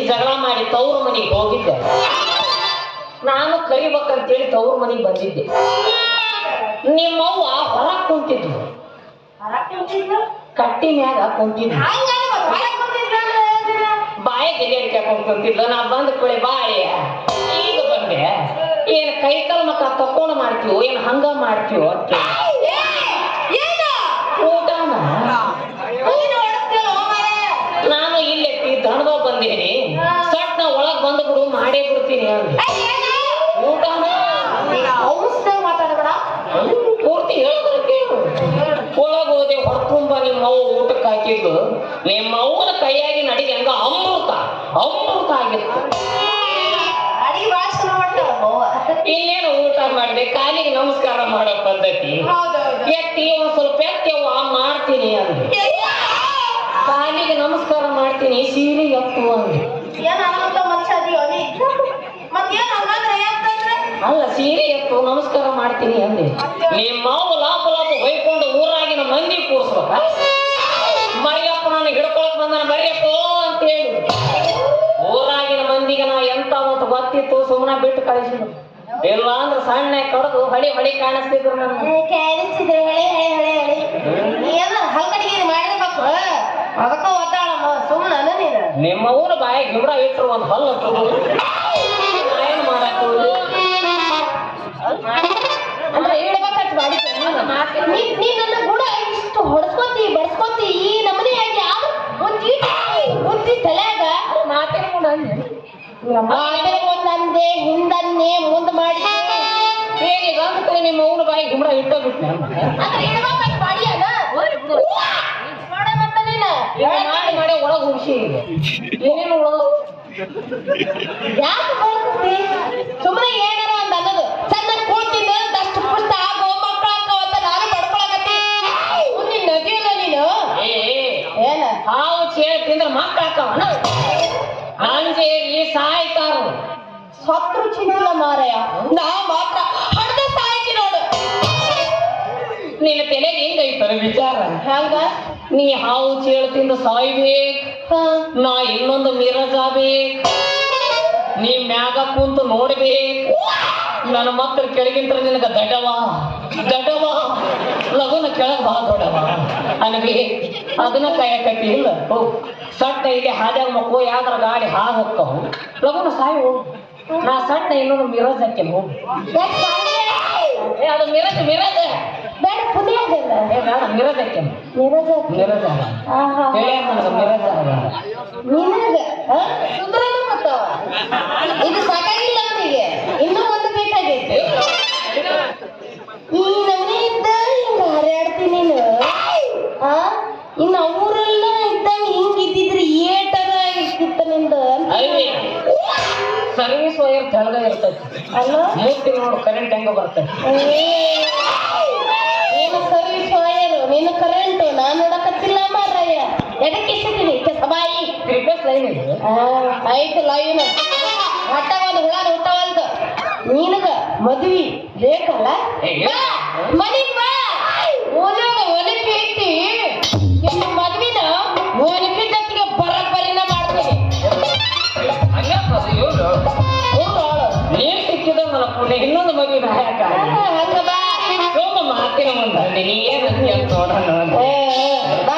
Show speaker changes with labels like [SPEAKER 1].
[SPEAKER 1] ಜಗಳ ಮಾಡಿ ತವ್ರ ಮನೆಗೆ ಹೋಗಿದ್ದೆ. ನಾನು ಕರಿಬೇಕಂತೇಳಿ ತವ್ರ ಮನೆಗೆ ಬಂದಿದ್ದೆ. ನಿಮ್ಮವ್ವ ಹೊರಗೆ ಕುಂತಿದ್ಲು, ಕಟ್ಟಿ ಮ್ಯಾಗ ಕುಂತಿದ್ಲು, ಬಾಯಿ ಗೆಲೆ ಕುಂತಿದ್ಲು. ನಾ ಬಂದ ಕುಳಿ ಬಾಯಿ ಈಗ ಬಂದೆ, ಏನ್ ಕೈ ಕಾಲ ಮಕ್ಕ ತಕೊಂಡ್ ಮಾಡ್ತೀವೋ ಏನ್ ಹಂಗ ಮಾಡ್ತೀವೋ ಅಂತ ಊಟನ ನಾನು ಇಲ್ಲೆತ್ತಿ ದಣದ ಬಂದೇನಿ. ಸಟ್ ನಾ ಒಳಗ್ ಬಂದ್ ಬಿಡು ಮಾಡೇ ಬಿಡ್ತೀನಿ ಅಂದ. ಊಟನ
[SPEAKER 2] ಮಾತಾಡಬೇಡ,
[SPEAKER 1] ಪೂರ್ತಿ ಹೇಳಿದ್ರೆ ಕೇಳು. ಒಳಗ್ ಹೋದೆ, ಹೊರತುಂಬ ನಿಮ್ಮವ್ವ ಊಟಕ್ಕೆ ಹಾಕಿದ್ದು. ನಿಮ್ಮವ್ವನ ಕೈಯಾಗಿ ನಡಿಗೆ ಹಂಗ ಅಮೃತ ಅಮೃತ ಆಗಿತ್ತು. ಇನ್ನೇನು ಊಟ ಮಾಡಿದೆ, ಕಾಲಿಗೆ ನಮಸ್ಕಾರ ಮಾಡೋ ಪದ್ಧತಿ. ಎತ್ತಿ ಒಂದ್ ಸ್ವಲ್ಪ ಎತ್ತವ್ವ ಮಾಡ್ತೀನಿ ಅಂದೆ. ಕಾಲಿಗೆ ನಮಸ್ಕಾರ ಮಾಡ್ತೀನಿ, ಸೀರೆ ಎತ್ತು ಅಂದೆ. ಅಲ್ಲ, ಸೀರೆ ಎತ್ತು ನಮಸ್ಕಾರ ಮಾಡ್ತೀನಿ ಅಂದೆ. ನಿಮ್ಮವ್ವ ಲಾಪ ಲಾಪ ಬೈಕೊಂಡು ಊರಾಗಿನ ಮಂದಿ ಕೂರ್ಸ್ಬೇಕ. ಮರಿಯಪ್ಪ ನಾನು ಹಿಡ್ಕೊಳಕ್ ಬಂದನ ಮರಿಯಪ್ಪ ಅಂತ ಹೇಳಿ ಊರಾಗಿನ ಮಂದಿಗೆ ನಾ ಎಂತ ಅಂತ ಗೊತ್ತಿತ್ತು, ಸುಮ್ಮನೆ ಬಿಟ್ಟು ಕಳಿಸಿದ್ರು. ಇಲ್ಲ ಅಂದ್ರೆ ಸಣ್ಣ ಕಡ್ದು ಹಳಿ ಹಳಿ ಕಾಣಿಸ್ತಿದ್ರು. ನನ್ನ ನಿಮ್ಮ ಊರ ಬಾಯಿ ಗಿಬ್ರ ಇಟ್ರು ಒಂದು ಹಲ್ಲು ಏನ್ ಮಾಡಕ್
[SPEAKER 2] ಅಂದ್ರೆ ಹೇಳ್ಬೇಕಾಯ್ತು ಬಾಡಿ. ನೀ ನನ್ನ ಕೂಡ ಇಷ್ಟು ಹೊಡ್ಸ್ಕೊತಿ ಬಡ್ಸ್ಕೊತಿ ಈ ನಮ್ಮನೆ ಆಗಿ ಯಾರು ಬುದ್ಧಿ ತಲೆಯಾಗ ಒಂದಂದೆ ಹಿಂದನ್ನೇ ಮುಂದ್ ಮಾಡಿ
[SPEAKER 1] ಹೇಗೆ ಗಂಟು ನಿಮ್ಮ ಊರ ಬಾಯಿ ಗಿಬ್ರ ಇಟ್ಟೋಗ್ಬಿಟ್ಟು
[SPEAKER 2] ಹೇಳ್ಬೇಕಾಯ್ತು ಬಾಡಿ ಅದ ಮಾಡ ಮತ್ತ ನೀನು
[SPEAKER 1] ಮಾಡಿ ಮಾಡಿ ಒಳಗ್ ಹುಡ್ಸಿ ಏನೇನು ಒಳಗ
[SPEAKER 2] ಯಾಕೆ ಬಡ್ಸ್ತಿ? ಸುಮ್ಮನೆ ಏನಾರ ಒಂದ್ ಅನ್ನೋದು ಚೆನ್ನಾಗಿ ಕೂತಿದ್ದ ಅಷ್ಟು ಪುಷ್ಟ ಆಗೋ ಮಕ್ಕಳು ಹಾಕೋ ಅಂತ ನಾನು ಬಡ್ಕೊ
[SPEAKER 1] ಹಾಕವನ ಅಂಜೇರಿ ಸಾಯ್ತಾರ
[SPEAKER 2] ಸತ್ರು ಚಿಂತಿಲ್ಲ ಮಾರಾಯ ನಾ ಮಾತ್ರ ಹಡ್ದ ಸಾಯ್ತಿ ನೋಡು
[SPEAKER 1] ನಿನ್ನ ತಲೆಗೆ ಹೆಂಗೈತರ ವಿಚಾರ
[SPEAKER 2] ಹಂಗ
[SPEAKER 1] ನೀ ಹಾವು ಚೇಳು ತಿಂದು ಸಾಯ್ಬೇಕ್
[SPEAKER 2] ಹಾ
[SPEAKER 1] ನಾ ಇನ್ನೊಂದು ಮಿರಜ್ ಆಗ್ಬೇಕ್ ನೀ ಮ್ಯಾಗ ಕುಂತು ನೋಡ್ಬೇಕು ನನ್ನ ಮಕ್ಕಳು ಕೆಳಗಿಂತ ನಿನಗ ದಡವ ಲಗುನ ಕೆಳಗ್ ಬಾ ದೊಡವ ಅನ್ಬಿ ಅದನ್ನ ಕಾಯಕತ್ತಿ ಇಲ್ಲ ಹೋಗ್ ಸಟ್ಟ ಇಲ್ಲಿ ಹಾದ್ಯಾಗ ಮಕ್ಕಳು ಯಾವ್ದಾರ ಗಾಡಿ ಹಾದು ಹೋಗ್ತಾವ ಲಗುನ ಸಾಯಿ ಹೋಗ್ ನಾ ಸಣ್ಣ ಇನ್ನೊಂದು ಮಿರಜ್ ಹಾಕೇನು ಹೋಗ್
[SPEAKER 2] ಯಾಕ್ ಸಾಯ್ಲೆ?
[SPEAKER 1] ಅದು ಮಿರಜ್
[SPEAKER 2] ಬೇಡ ಪುಣ್ಯ ಆಗಲ್ಲ
[SPEAKER 1] ಮಿರಜ್ ಹಾಕೇನು ಮಿರಜ್ ಆಗ
[SPEAKER 2] ಆಹಾ
[SPEAKER 1] ಹೇಳ್ಯಾರ ನನಗ ಮಿರಜ್ ಆಗ
[SPEAKER 2] ನಿನಗ ಸುಂದರನು ಮತ್ತವ ಇದು ಸಾಕಾಗಿಲ್ಲ ಅವನಿಗೆ ಇನ್ನೂ ಒಂದು ಬೇಕಾಗೈತಿ ಈ ನಮನೆ ಇದ್ದ ಹಿಂಗ ಹರಿಯಾಡ್ತೀನಿ ನೀನು ಆ ಇನ್ನು ಅವರೆಲ್ಲ ಇದ್ದಾಗ ಹಿಂಗ ಇದ್ದಿದ್ರೆ ಏಟರ ಇರ್ತಿತ್ತ ನಿಂದ
[SPEAKER 1] ಸರ್ವಿಸ್ ವೈರ್ ತೆಳಗ ಇರ್ತೈತಿ
[SPEAKER 2] ಅಲ್ಲ
[SPEAKER 1] ಮೂರ್ತಿ ನೋಡು ಕರೆಂಟ್ ಹೆಂಗ ಬರ್ತೈತಿ
[SPEAKER 2] ಏನು ಸರ್ವಿಸ್ ವಾಯರು ನೀನು ಕರೆಂಟು ನಾನು ನೋಡಕತ್ತಿಲ್ಲ ಮಾರಾಯ ಎದಕ್ಕೆ ಇಸಿದ್ದೀನಿ ಕೆಸಬಾಯಿ
[SPEAKER 1] ರಿಕ್ವೆಸ್ಟ್ ಲೈನ್ ಇದೆ
[SPEAKER 2] ಆಯ್ತು ಲೈನ್ ಹೊಟ್ಟವಲ್ದು ಹುಳ ಹುಟ್ಟವಲ್ದು ನಿನಗ ಮದ್ವಿ ಬೇಕಲ್ಲ ಬಾ ಮನಿಗ್ ಬಾ ಓದ್ಯಾಗ ಒಲಿಪಿ ಐತಿ ನಿನ್ನ ಮದ್ವಿನ ಒಲಿಪಿ ಜೊತೆಗೆ ಬರಬರಿನ ಮಾಡ್ತೀನಿ
[SPEAKER 1] ನೀನ್ ಸಿಕ್ಕಿದ ನನ್ನ ಪುಣ್ಯ ಇನ್ನೊಂದು ಮದುವೆ ನಾಯಕ
[SPEAKER 2] ಹಂಗ ಬಾ
[SPEAKER 1] ಸೋಮ ಮಾತಿನ ಮುಂದೆ ನೀ ಏನ್ ಅಂತ ನೋಡೋಣ
[SPEAKER 2] ಬಾ